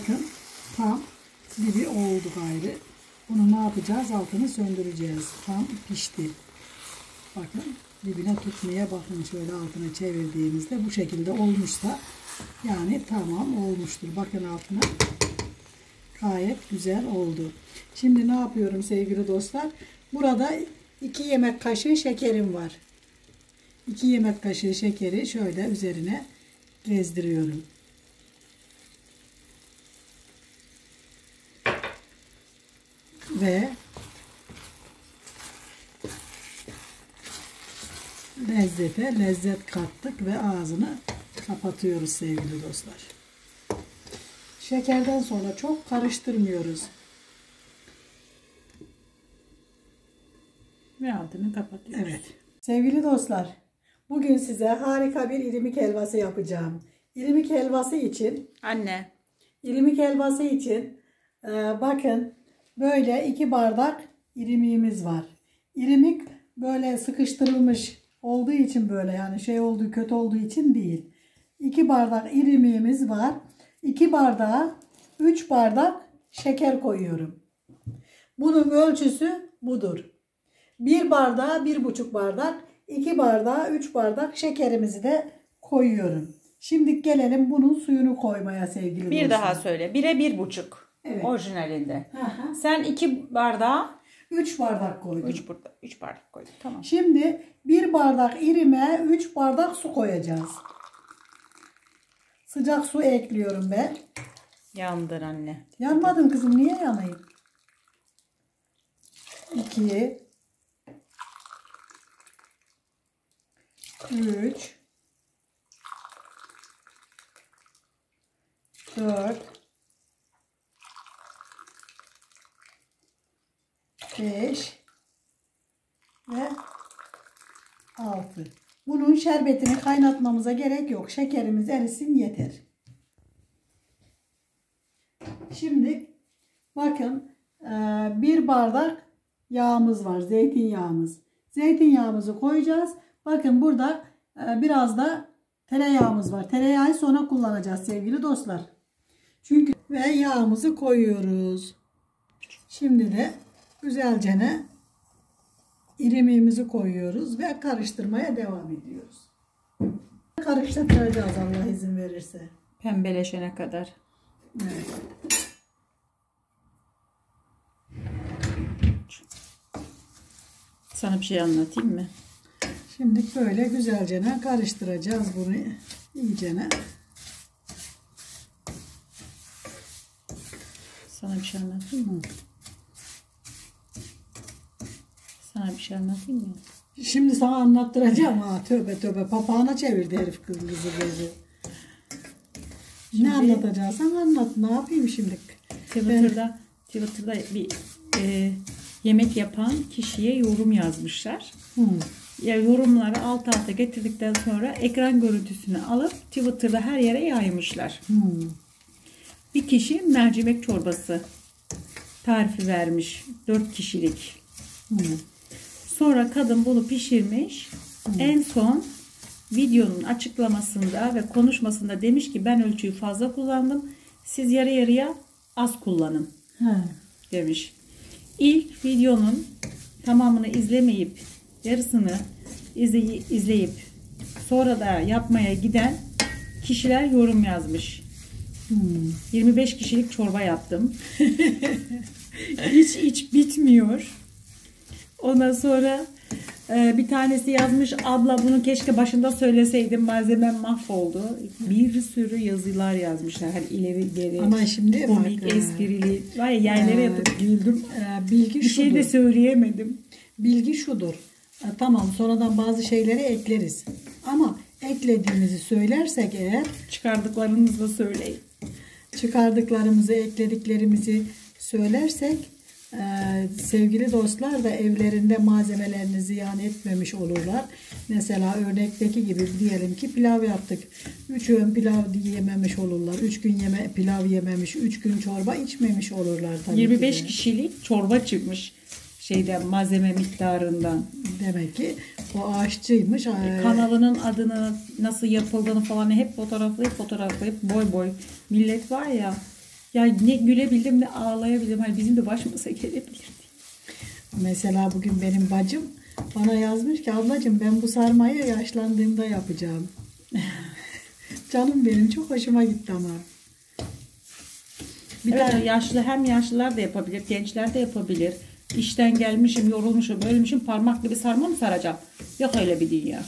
Bakın tam dibi oldu gayrı. Bunu ne yapacağız? Altını söndüreceğiz. Tam pişti. Bakın dibine tutmaya bakın, şöyle altını çevirdiğimizde bu şekilde olmuşsa yani tamam olmuştur. Bakın altına gayet güzel oldu. Şimdi ne yapıyorum sevgili dostlar? Burada 2 yemek kaşığı şekerim var. 2 yemek kaşığı şekeri şöyle üzerine gezdiriyorum. Ve lezzete lezzet kattık ve ağzını kapatıyoruz sevgili dostlar. Şekerden sonra çok karıştırmıyoruz. Ve altını kapatıyoruz. Evet. Sevgili dostlar, bugün size harika bir irmik helvası yapacağım. İrmik helvası için bakın böyle 2 bardak irmiğimiz var. İrmik böyle sıkıştırılmış olduğu için, böyle yani şey olduğu, kötü olduğu için değil. 2 bardak irmiğimiz var. 2 bardağa 3 bardak şeker koyuyorum. Bunun ölçüsü budur. 1 bardağa 1,5 bardak, 2 bardağa 3 bardak şekerimizi de koyuyorum. Şimdi gelelim bunun suyunu koymaya sevgili dostlar. Bir daha söyle. 1'e 1,5. Evet. Orijinalinde. Aha. Sen 2 bardağa 3 bardak koydum. 3 bardak koydun. Tamam. Şimdi 1 bardak irime 3 bardak su koyacağız. Sıcak su ekliyorum ben. Yandır anne. Yanmadım kızım, niye yanayım? 2 3 4 5 ve 6. Bunun şerbetini kaynatmamıza gerek yok. Şekerimiz erisin yeter. Şimdi bakın 1 bardak yağımız var. Zeytinyağımız. Zeytinyağımızı koyacağız. Bakın burada biraz da tereyağımız var. Tereyağı sonra kullanacağız sevgili dostlar. Çünkü ve yağımızı koyuyoruz. Şimdi de güzelce irmiğimizi koyuyoruz ve karıştırmaya devam ediyoruz. Karıştıracağız Allah izin verirse. Pembeleşene kadar. Evet. Sana bir şey anlatayım mı? Şimdi böyle güzelce karıştıracağız bunu iyicene. Sana bir şey anlatayım mı? Sana bir şey anlatayım mı? Şimdi sana anlattıracağım ha, tövbe tövbe, papağana çevirdi herif kızı bezi. Ne anlatacaksan anlat, ne yapayım şimdi? Twitter'da bir yemek yapan kişiye yorum yazmışlar. Ya yorumları alt alta getirdikten sonra ekran görüntüsünü alıp Twitter'da her yere yaymışlar. Bir kişi mercimek çorbası tarifi vermiş. 4 kişilik. Sonra kadın bunu pişirmiş. En son videonun açıklamasında ve konuşmasında demiş ki ben ölçüyü fazla kullandım. Siz yarı yarıya az kullanın demiş. İlk videonun tamamını izlemeyip yarısını izleyip sonra da yapmaya giden kişiler yorum yazmış. 25 kişilik çorba yaptım. hiç bitmiyor. Ondan sonra bir tanesi yazmış, abla bunu keşke başında söyleseydim, malzemem mahvoldu. Bir sürü yazılar yazmışlar. Hani ileri geri. Ama şimdi komik, bak, esprili. Var ya, yerlere yatıp güldüm. Bilgi bir şey de söyleyemedim. Bilgi şudur. Tamam, sonradan bazı şeyleri ekleriz. Ama eklediğimizi söylersek eğer, çıkardıklarınızı da söyleyin. Çıkardıklarımızı, eklediklerimizi söylersek sevgili dostlar da evlerinde malzemelerini ziyan etmemiş olurlar. Mesela örnekteki gibi diyelim ki pilav yaptık. 3 öğün pilav yememiş olurlar. 3 gün pilav yememiş, 3 gün çorba içmemiş olurlar tabii. 25 kişilik çorba çıkmış malzeme miktarından. Demek ki o aşçıymış. Kanalının adını, nasıl yapıldığını falan hep fotoğraflayıp boy millet var ya, Ya ne gülebildim ne ağlayabildim. Hani bizim de başımıza gelebilir. Mesela bugün benim bacım bana yazmış ki ablacığım ben bu sarmayı yaşlandığımda yapacağım. Canım benim çok hoşuma gitti ama. Bir Evet, tane hem yaşlılar da yapabilir, gençler de yapabilir. İşten gelmişim, yorulmuşum, ölmüşüm, parmak gibi sarma mı saracağım? Yok öyle bir dünya.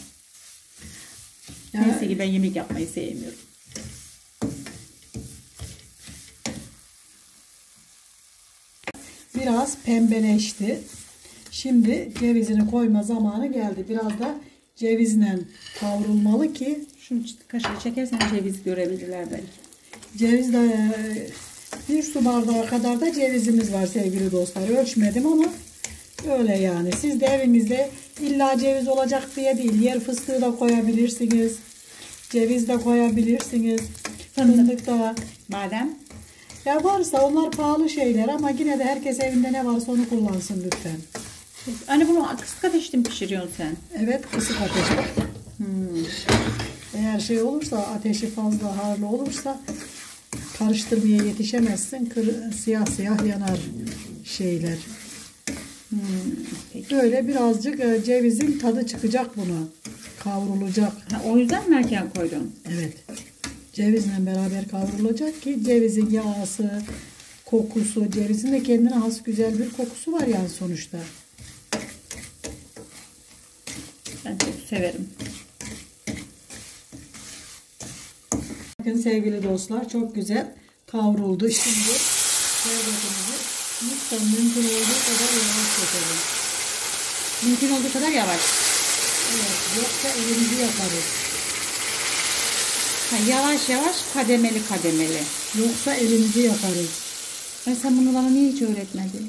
ya, Neyse ki ben yemek yapmayı sevmiyorum. biraz pembeleşti. Şimdi cevizini koyma zamanı geldi. Biraz da cevizle kavrulmalı ki Şunu kaşığı çekersen ceviz görebilirler belki. ceviz de bir su bardağı kadar da cevizimiz var sevgili dostlar. Ölçmedim ama öyle yani. Siz de evinizde illa ceviz olacak diye değil. Yer fıstığı da koyabilirsiniz. Ceviz de koyabilirsiniz. Fındık da. Badem. Ya varsa onlar pahalı şeyler ama yine de herkes evinde ne varsa onu kullansın lütfen. Hani bunu kısık ateşte mi pişiriyorsun sen? Evet, kısık ateşte. Eğer şey olursa, ateşi fazla harlı olursa karıştırmaya yetişemezsin. Siyah siyah yanar şeyler. Peki. Böyle birazcık cevizin tadı çıkacak buna. Kavrulacak. Ha, o yüzden mi erken koydun? Evet. Cevizle beraber kavrulacak ki cevizin yağısı, kokusu, cevizin de kendine has güzel bir kokusu var yani sonuçta. Ben çok severim. Bakın sevgili dostlar çok güzel kavruldu. Şimdi şerbetimizi lütfen mümkün olduğu kadar yavaş yapalım. Mümkün olduğu kadar yavaş. Evet, yoksa elimizi yakarız. Ha, yavaş yavaş kademeli kademeli. Yoksa elimizi yakarız. Sen bunu bana niye hiç öğretmedin?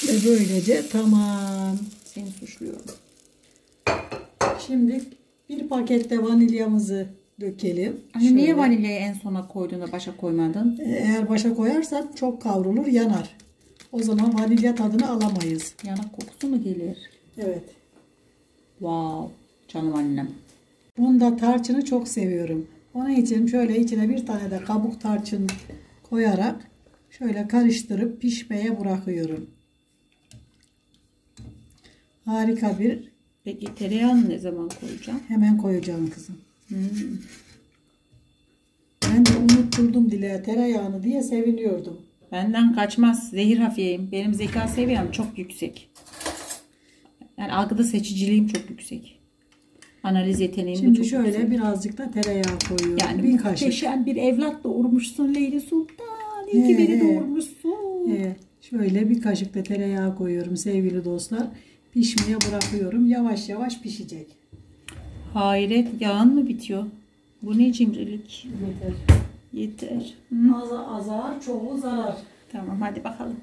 Ve böylece tamam. Seni suçluyorum. Şimdi bir pakette vanilyamızı dökelim. Hani niye Şöyle. vanilyayı en sona koydun da başa koymadın? Eğer başa koyarsan çok kavrulur, yanar. O zaman vanilya tadını alamayız. Yanak kokusu mu gelir? Evet. Wow. Canım annem. Bunda tarçını çok seviyorum. Onun için şöyle içine bir tane de kabuk tarçın koyarak şöyle karıştırıp pişmeye bırakıyorum. Harika bir. Peki tereyağını ne zaman koyacağım? Hemen koyacağım kızım. Ben de unutturdum dile tereyağını diye seviniyordum. Benden kaçmaz. Zehir hafiyeyim. Benim zeka seviyem çok yüksek. Yani algıda seçiciliğim çok yüksek. Analiz yeteneğim de Şimdi çok şöyle yüksek. birazcık da tereyağı koyuyorum. Yani bir kaşık. muhteşem bir evlat doğurmuşsun Leyli Sultan. İyi ki beni doğurmuşsun. Şöyle bir kaşık da tereyağı koyuyorum sevgili dostlar. Pişmeye bırakıyorum. Yavaş yavaş pişecek. Hayret, yağın mı bitiyor? Bu ne cimrilik? Yeter. Yeter. Az azar, çoğu zarar. Tamam, hadi bakalım.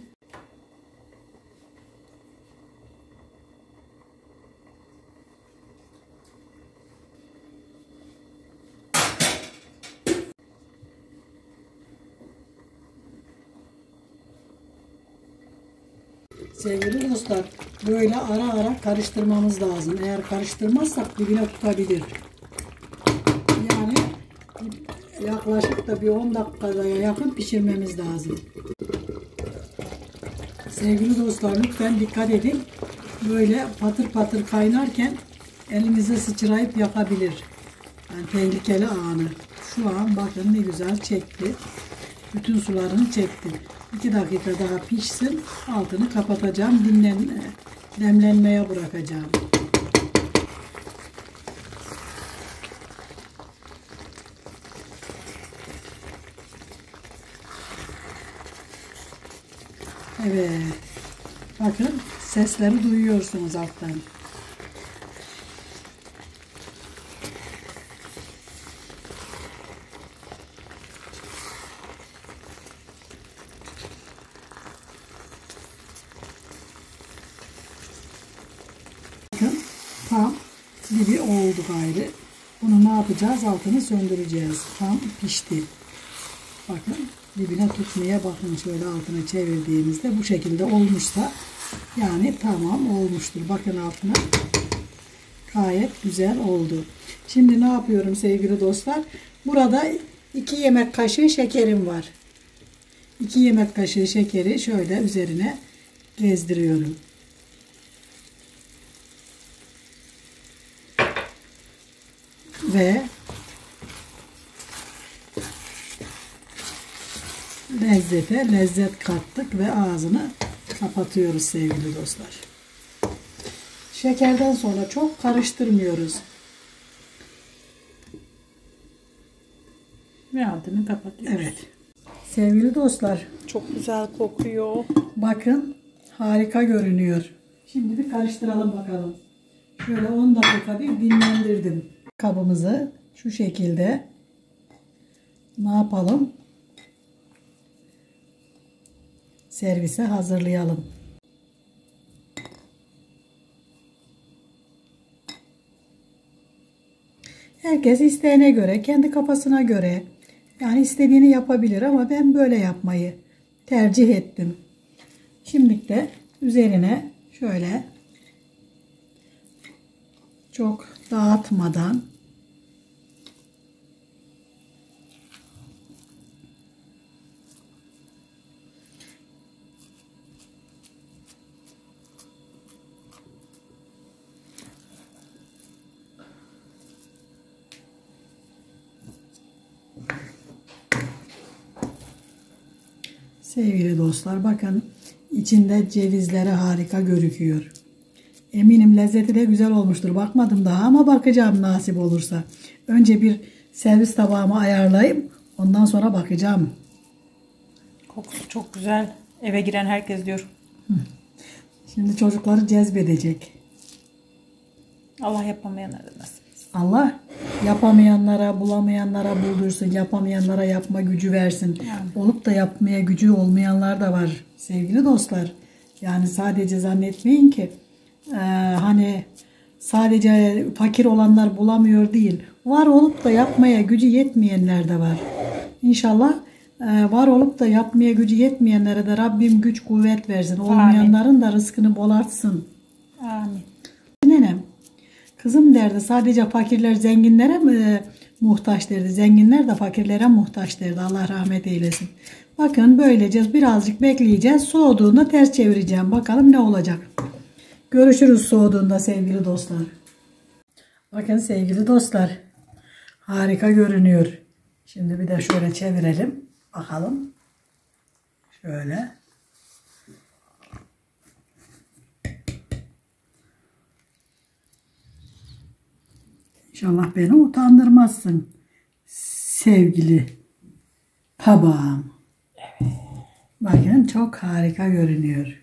Sevgili dostlar, böyle ara ara karıştırmamız lazım. Eğer karıştırmazsak dibine tutabilir. Yani yaklaşık da bir 10 dakikaya yakın pişirmemiz lazım. Sevgili dostlar, lütfen dikkat edin. Böyle patır patır kaynarken elinize sıçrayıp yakabilir. Yani tehlikeli anı. Şu an bakın ne güzel çekti. Bütün sularını çekti. 2 dakika daha pişsin. Altını kapatacağım. Demlenmeye bırakacağım. Evet. Bakın sesleri duyuyorsunuz alttan. Bakın tam dibi oldu gayrı. Bunu ne yapacağız? Altını söndüreceğiz. Tam pişti. Bakın dibine tutmaya bakın şöyle altını çevirdiğimizde bu şekilde olmuşsa yani tamam olmuştur. Bakın altına gayet güzel oldu. Şimdi ne yapıyorum sevgili dostlar? Burada 2 yemek kaşığı şekerim var. 2 yemek kaşığı şekeri şöyle üzerine gezdiriyorum. Ve lezzete lezzet kattık ve ağzını kapatıyoruz sevgili dostlar. Şekerden sonra çok karıştırmıyoruz. Ve altını kapatıyoruz. Evet. Sevgili dostlar, Çok güzel kokuyor. bakın harika görünüyor. Şimdi bir karıştıralım bakalım. Şöyle 10 dakika bir dinlendirdim. Kabımızı şu şekilde ne yapalım? Servise hazırlayalım. Herkes isteğine göre, kendi kafasına göre yani istediğini yapabilir ama ben böyle yapmayı tercih ettim. Şimdi de üzerine şöyle çok dağıtmadan sevgili dostlar, bakın içinde cevizleri harika gözüküyor. Eminim lezzeti de güzel olmuştur. Bakmadım daha ama bakacağım nasip olursa. Önce bir servis tabağımı ayarlayayım. Ondan sonra bakacağım. Kokusu çok güzel. Eve giren herkes diyor. Şimdi çocukları cezbedecek. Allah yapamayanlara da nasip etsin. Allah yapamayanlara, bulamayanlara buldursun. Yapamayanlara yapma gücü versin. Yani. Olup da yapmaya gücü olmayanlar da var sevgili dostlar. Yani sadece zannetmeyin ki hani sadece fakir olanlar bulamıyor değil. Var olup da yapmaya gücü yetmeyenler de var. İnşallah var olup da yapmaya gücü yetmeyenlere de Rabbim güç kuvvet versin. Olmayanların da rızkını bol artsın. Amin. Nenem, kızım derdi sadece fakirler zenginlere mi muhtaç derdi. Zenginler de fakirlere muhtaç derdi. Allah rahmet eylesin. Bakın böylece birazcık bekleyeceğiz. Soğuduğunda ters çevireceğim. Bakalım ne olacak. Görüşürüz soğuduğunda sevgili dostlar. Bakın sevgili dostlar. Harika görünüyor. Şimdi bir de şöyle çevirelim. Bakalım. Şöyle. İnşallah beni utandırmazsın sevgili tabağım. Evet. Bakın çok harika görünüyor.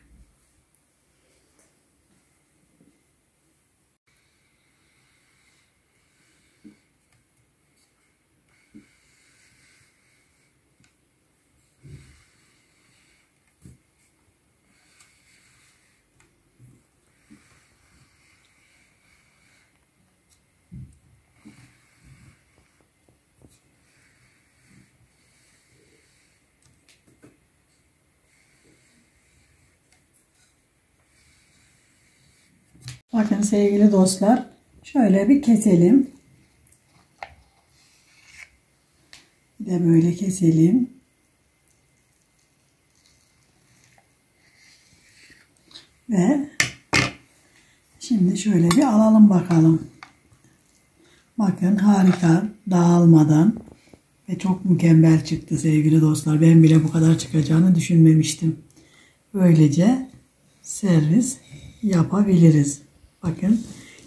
Bakın sevgili dostlar, şöyle bir keselim. Bir de böyle keselim. Ve şimdi şöyle bir alalım bakalım. Bakın harika, dağılmadan ve çok mükemmel çıktı sevgili dostlar. Ben bile bu kadar çıkacağını düşünmemiştim. Böylece servis yapabiliriz. Bakın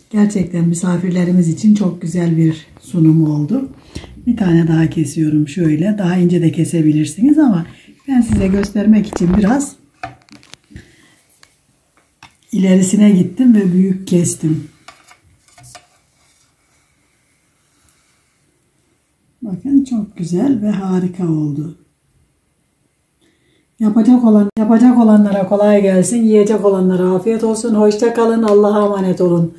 gerçekten misafirlerimiz için çok güzel bir sunum oldu. Bir tane daha kesiyorum şöyle. Daha ince de kesebilirsiniz ama ben size göstermek için biraz ilerisine gittim ve büyük kestim. Bakın çok güzel ve harika oldu. Yapacak olanlara kolay gelsin. Yiyecek olanlara afiyet olsun. Hoşça kalın. Allah'a emanet olun.